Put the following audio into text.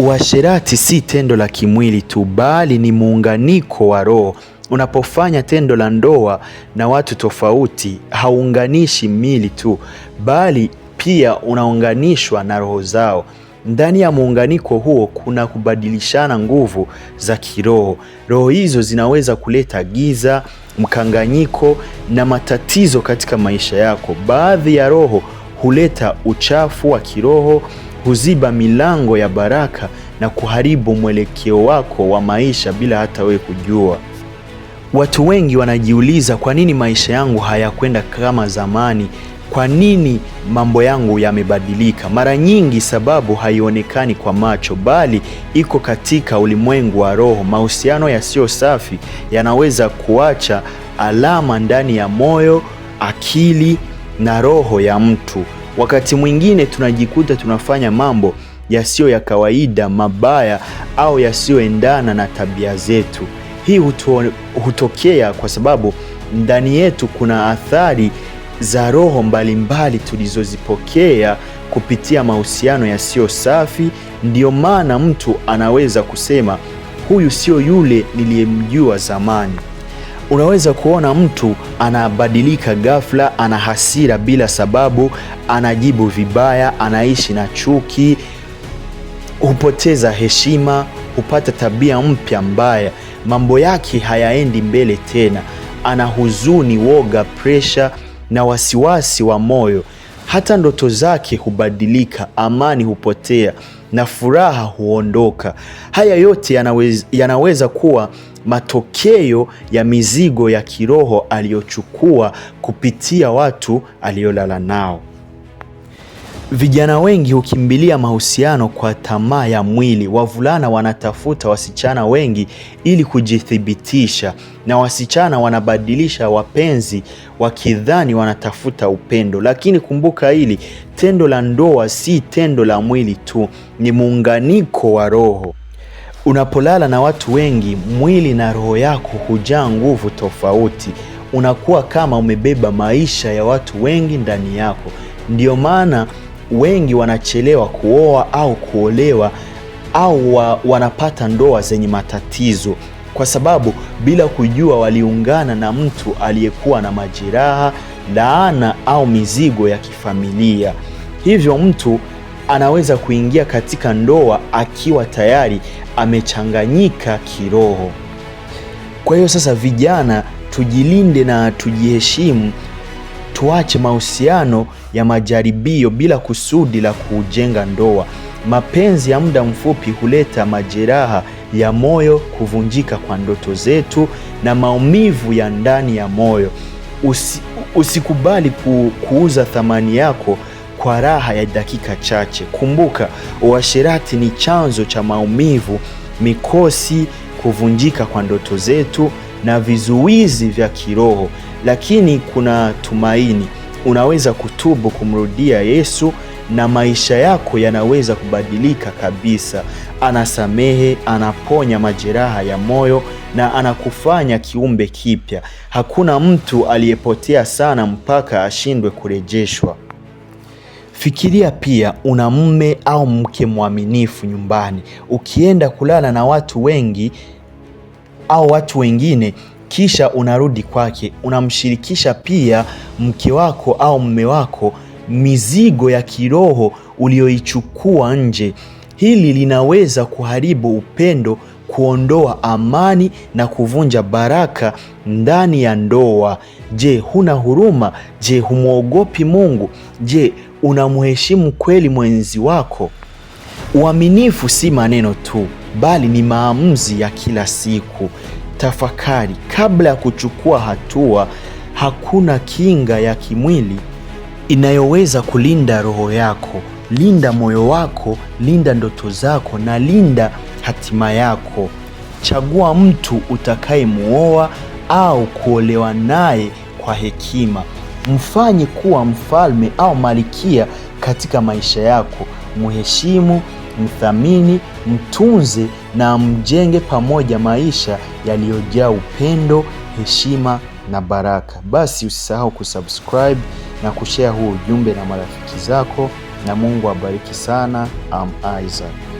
Uasherati si tendo la kimwili tu, bali ni muunganiko wa roho. Unapofanya tendo la ndoa na watu tofauti, hauunganishi mili tu, bali pia unaunganishwa na roho zao. Ndani ya muunganiko huo kuna kubadilishana nguvu za kiroho. Roho hizo zinaweza kuleta giza, mkanganyiko na matatizo katika maisha yako. Baadhi ya roho huleta uchafu wa kiroho, huziba milango ya baraka na kuharibu mwelekeo wako wa maisha bila hata wewe kujua. Watu wengi wanajiuliza, kwa nini maisha yangu hayakwenda kama zamani? Kwa nini mambo yangu yamebadilika? Mara nyingi sababu haionekani kwa macho, bali iko katika ulimwengu wa roho. Mahusiano yasiyo safi yanaweza kuacha alama ndani ya moyo, akili na roho ya mtu. Wakati mwingine tunajikuta tunafanya mambo yasiyo ya kawaida, mabaya au yasiyoendana na tabia zetu. Hii hutokea kwa sababu ndani yetu kuna athari za roho mbalimbali tulizozipokea kupitia mahusiano yasiyo safi. Ndiyo maana mtu anaweza kusema, huyu sio yule niliyemjua zamani. Unaweza kuona mtu anabadilika ghafla, ana hasira bila sababu, anajibu vibaya, anaishi na chuki, hupoteza heshima, hupata tabia mpya mbaya, mambo yake hayaendi mbele tena, ana huzuni, woga, presha na wasiwasi wa moyo. Hata ndoto zake hubadilika, amani hupotea na furaha huondoka. Haya yote yanaweza kuwa matokeo ya mizigo ya kiroho aliyochukua kupitia watu aliyolala nao. Vijana wengi hukimbilia mahusiano kwa tamaa ya mwili. Wavulana wanatafuta wasichana wengi ili kujithibitisha, na wasichana wanabadilisha wapenzi wakidhani wanatafuta upendo. Lakini kumbuka hili, tendo la ndoa si tendo la mwili tu, ni muunganiko wa roho. Unapolala na watu wengi, mwili na roho yako hujaa nguvu tofauti. Unakuwa kama umebeba maisha ya watu wengi ndani yako. Ndiyo maana wengi wanachelewa kuoa au kuolewa, au wanapata ndoa zenye matatizo, kwa sababu bila kujua waliungana na mtu aliyekuwa na majeraha, laana au mizigo ya kifamilia. Hivyo mtu anaweza kuingia katika ndoa akiwa tayari amechanganyika kiroho. Kwa hiyo sasa, vijana, tujilinde na tujiheshimu. Tuache mahusiano ya majaribio bila kusudi la kujenga ndoa. Mapenzi ya muda mfupi huleta majeraha ya moyo, kuvunjika kwa ndoto zetu na maumivu ya ndani ya moyo. Usikubali kuuza thamani yako kwa raha ya dakika chache. Kumbuka, uasherati ni chanzo cha maumivu, mikosi, kuvunjika kwa ndoto zetu na vizuizi vya kiroho. Lakini kuna tumaini. Unaweza kutubu, kumrudia Yesu, na maisha yako yanaweza kubadilika kabisa. Anasamehe, anaponya majeraha ya moyo na anakufanya kiumbe kipya. Hakuna mtu aliyepotea sana mpaka ashindwe kurejeshwa. Fikiria pia, una mume au mke mwaminifu nyumbani. Ukienda kulala na watu wengi au watu wengine, kisha unarudi kwake, unamshirikisha pia mke wako au mume wako mizigo ya kiroho ulioichukua nje. Hili linaweza kuharibu upendo, kuondoa amani na kuvunja baraka ndani ya ndoa. Je, huna huruma? Je, humwogopi Mungu? Je, unamheshimu kweli mwenzi wako? Uaminifu si maneno tu, bali ni maamuzi ya kila siku. Tafakari kabla ya kuchukua hatua. Hakuna kinga ya kimwili inayoweza kulinda roho yako. Linda moyo wako, linda ndoto zako na linda hatima yako. Chagua mtu utakayemuoa au kuolewa naye kwa hekima. Mfanye kuwa mfalme au malkia katika maisha yako. Mheshimu, mthamini, mtunze na mjenge pamoja maisha yaliyojaa upendo, heshima na baraka. Basi usisahau kusubscribe na kushare huu ujumbe na marafiki zako, na Mungu abariki sana. Isaac.